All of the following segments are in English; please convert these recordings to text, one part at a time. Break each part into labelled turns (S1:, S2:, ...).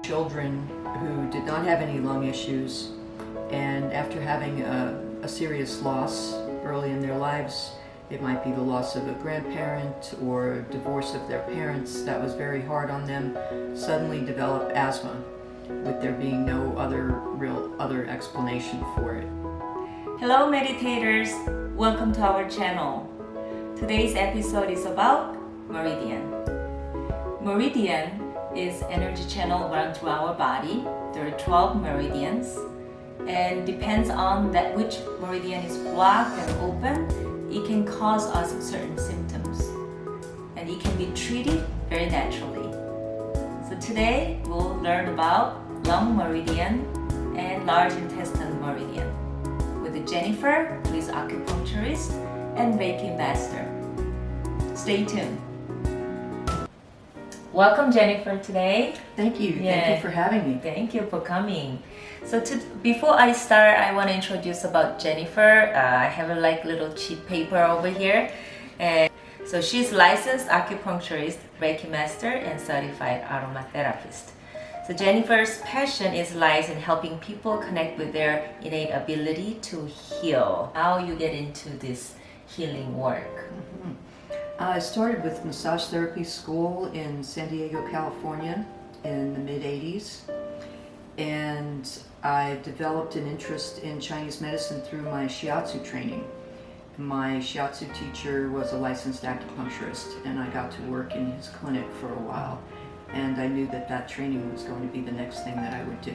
S1: Children who did not have any lung issues, and after having a serious loss early in their lives, it might be the loss of a grandparent or divorce of their parents that was very hard on them, suddenly develop asthma, with there being no other explanation for it.
S2: Hello meditators, welcome to our channel. Today's episode is about meridian. Meridian is energy channel run through our body. There are 12 meridians, and depends on that which meridian is blocked and open, it can cause us certain symptoms, and it can be treated very naturally. So today we'll learn about lung meridian and large intestine meridian with Jennifer, who is acupuncturist and Reiki master. Stay tuned. Welcome, Jennifer, today.
S1: Thank you. Thank you for having me.
S2: Thank you for coming. So before I start, I want to introduce about Jennifer. I have a little cheat paper over here. And so she's licensed acupuncturist, Reiki master, and certified aromatherapist. So Jennifer's passion lies in helping people connect with their innate ability to heal. How you get into this healing work?
S1: I started with massage therapy school in San Diego, California in the mid-80s, and I developed an interest in Chinese medicine through my shiatsu training. My shiatsu teacher was a licensed acupuncturist, and I got to work in his clinic for a while, and I knew that training was going to be the next thing that I would do.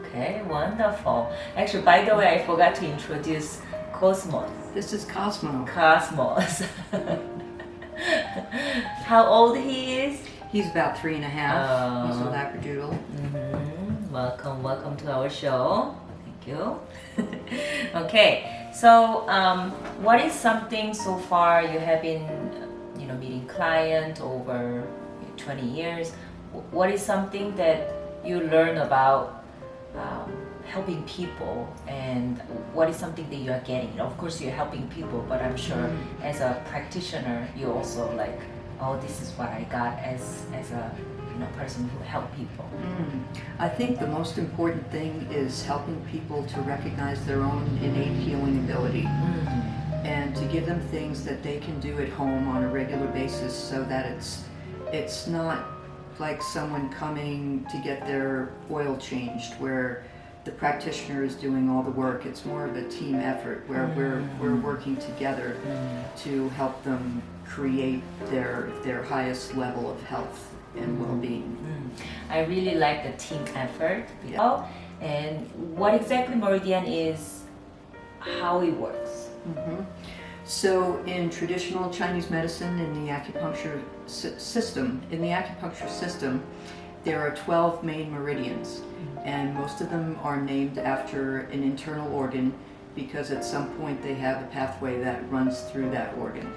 S2: Okay, wonderful. Actually, by the way, I forgot to introduce Cosmos.
S1: This is Cosmo.
S2: Cosmos. How old he is?
S1: He's about 3.5. He's a Labradoodle.
S2: Welcome to our show. Thank you. Okay, so what is something so far you have been, meeting client over 20 years? What is something that you learn about helping people, and what is something that you are getting? Of course, you're helping people, but I'm sure as a practitioner, you also this is what I got as a person who help people.
S1: I think the most important thing is helping people to recognize their own innate healing ability, and to give them things that they can do at home on a regular basis, so that it's not like someone coming to get their oil changed where the practitioner is doing all the work. It's more of a team effort where we're working together to help them create their highest level of health and well-being.
S2: I really like the team effort. Yeah. And what exactly meridian is, how it works?
S1: So in traditional Chinese medicine, in the acupuncture system, there are 12 main meridians, and most of them are named after an internal organ, because at some point they have a pathway that runs through that organ.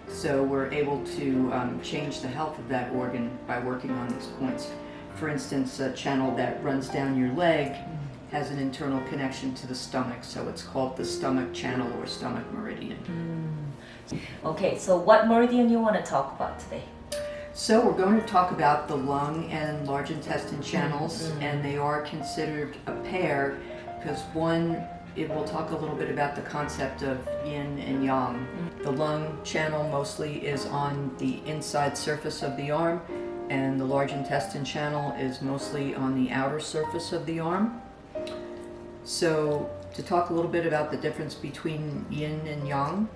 S1: So we're able to change the health of that organ by working on these points. For instance, a channel that runs down your leg has an internal connection to the stomach, so it's called the stomach channel or stomach meridian.
S2: Okay, so what meridian you want to talk about today?
S1: So we're going to talk about the lung and large intestine channels, and they are considered a pair because we'll talk a little bit about the concept of yin and yang. The lung channel mostly is on the inside surface of the arm, and the large intestine channel is mostly on the outer surface of the arm. So to talk a little bit about the difference between yin and yang,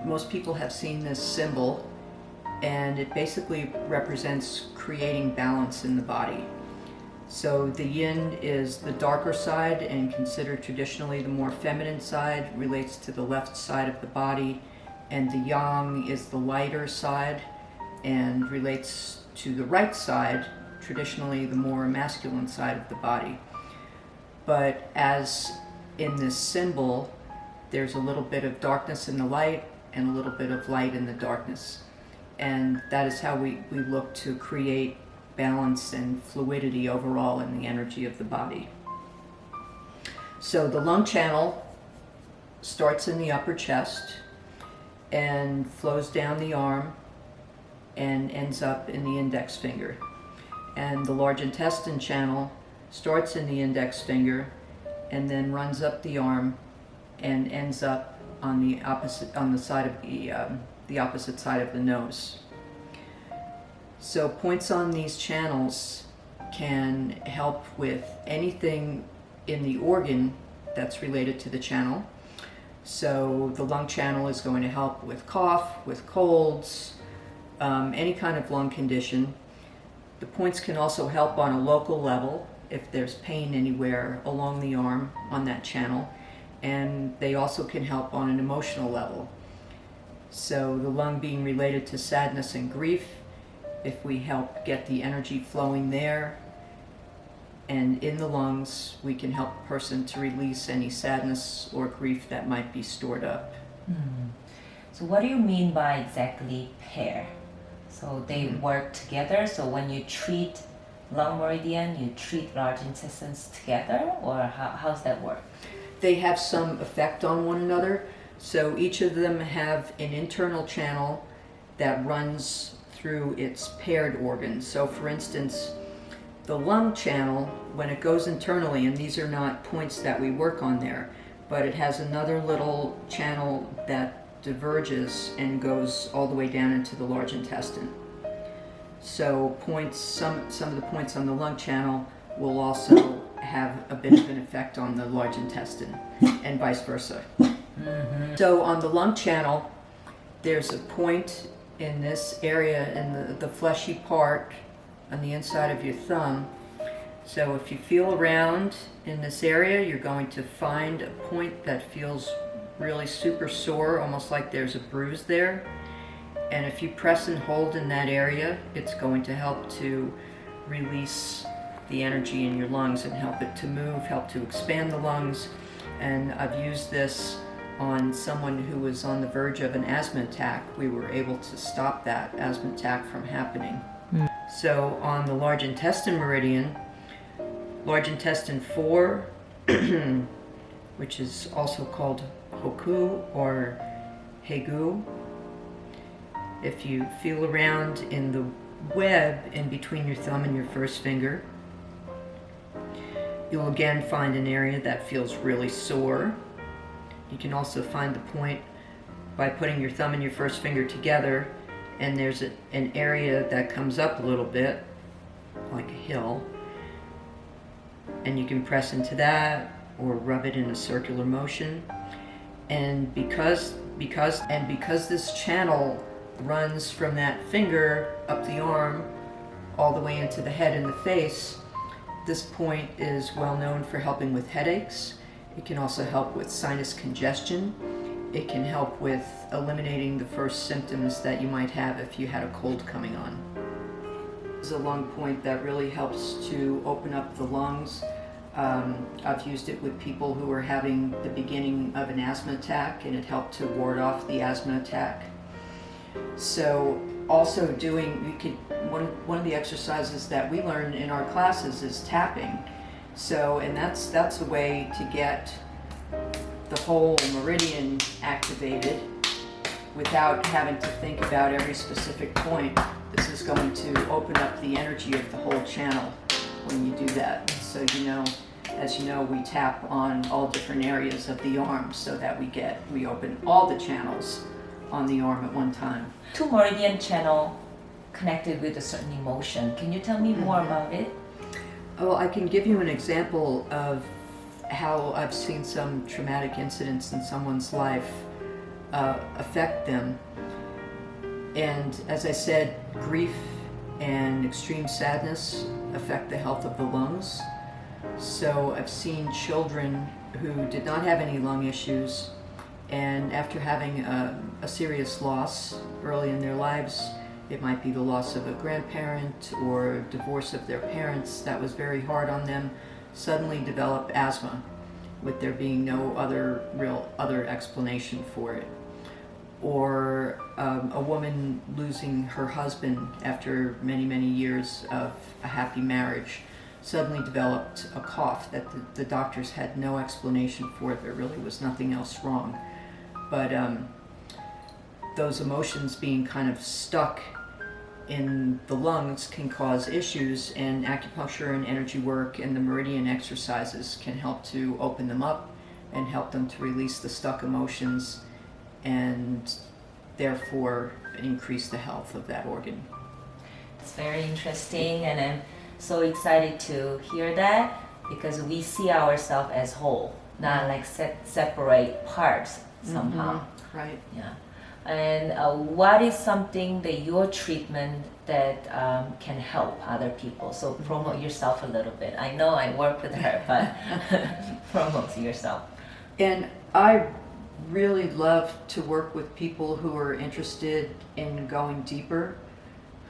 S1: most people have seen this symbol, and it basically represents creating balance in the body. So the yin is the darker side and considered traditionally the more feminine side, relates to the left side of the body, and the yang is the lighter side and relates to the right side, traditionally the more masculine side of the body. But as in this symbol, there's a little bit of darkness in the light and a little bit of light in the darkness. And that is how we look to create balance and fluidity overall in the energy of the body. So the lung channel starts in the upper chest and flows down the arm and ends up in the index finger. And the large intestine channel starts in the index finger and then runs up the arm and ends up on the opposite side of the nose. So points on these channels can help with anything in the organ that's related to the channel. So the lung channel is going to help with cough, with colds, any kind of lung condition. The points can also help on a local level if there's pain anywhere along the arm on that channel, and they also can help on an emotional level. So the lung being related to sadness and grief, if we help get the energy flowing there and in the lungs, we can help a person to release any sadness or grief that might be stored up.
S2: So what do you mean by exactly pair? So they work together, so when you treat lung meridian, you treat large intestines together, or how's that work?
S1: They have some effect on one another, so each of them have an internal channel that runs through its paired organs. So for instance, the lung channel, when it goes internally, and these are not points that we work on there, but it has another little channel that diverges and goes all the way down into the large intestine. So some of the points on the lung channel will also have a bit of an effect on the large intestine, and vice versa. So on the lung channel, there's a point in this area, in the fleshy part on the inside of your thumb. So if you feel around in this area, you're going to find a point that feels really super sore, almost like there's a bruise there. And if you press and hold in that area, it's going to help to release the energy in your lungs and help it to move, help to expand the lungs. And I've used this on someone who was on the verge of an asthma attack. We were able to stop that asthma attack from happening. So on the large intestine meridian, large intestine 4, which is also called Hoku or Hegu, if you feel around in the web in between your thumb and your first finger, you'll again find an area that feels really sore. You can also find the point by putting your thumb and your first finger together, and there's an area that comes up a little bit, like a hill, and you can press into that or rub it in a circular motion. And because this channel runs from that finger up the arm all the way into the head and the face, this point is well known for helping with headaches. It can also help with sinus congestion. It can help with eliminating the first symptoms that you might have if you had a cold coming on. This is a lung point that really helps to open up the lungs. I've used it with people who are having the beginning of an asthma attack, and it helped to ward off the asthma attack. So also one of the exercises that we learn in our classes is tapping. So, and that's a way to get the whole meridian activated without having to think about every specific point. This is going to open up the energy of the whole channel when you do that. So as you know, we tap on all different areas of the arm so that we open all the channels on the arm at one time.
S2: Two meridian channel connected with a certain emotion. Can you tell me more about it?
S1: Well, I can give you an example of how I've seen some traumatic incidents in someone's life affect them. And as I said, grief and extreme sadness affect the health of the lungs. So I've seen children who did not have any lung issues, and after having a serious loss early in their lives, it might be the loss of a grandparent or divorce of their parents that was very hard on them, suddenly develop asthma, with there being no other explanation for it. Or a woman losing her husband after many, many years of a happy marriage suddenly developed a cough that the doctors had no explanation for. There really was nothing else wrong. But those emotions being kind of stuck in the lungs can cause issues, and acupuncture and energy work and the meridian exercises can help to open them up and help them to release the stuck emotions and therefore increase the health of that organ.
S2: It's very interesting, and I'm so excited to hear that because we see ourselves as whole, not like separate parts somehow.
S1: Right.
S2: Yeah. And what is something that your treatment that can help other people? So promote yourself a little bit. I know I work with her, but promote yourself.
S1: And I really love to work with people who are interested in going deeper,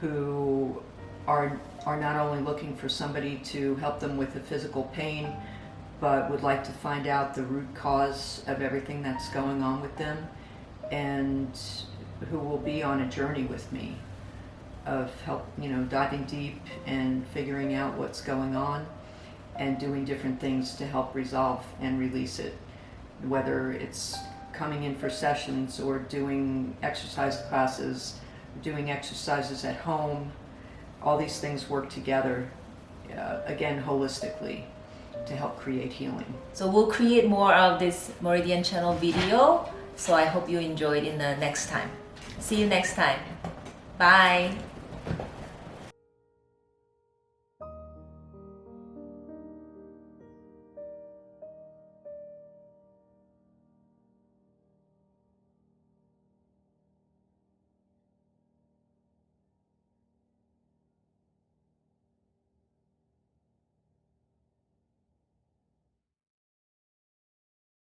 S1: who are not only looking for somebody to help them with the physical pain, but would like to find out the root cause of everything that's going on with them, and who will be on a journey with me of help, diving deep and figuring out what's going on and doing different things to help resolve and release it, whether it's coming in for sessions or doing exercise classes, doing exercises at home. All these things work together, again, holistically, to help create healing.
S2: So we'll create more of this Meridian Channel video. So I hope you enjoyed in the next time. See you next time. Bye.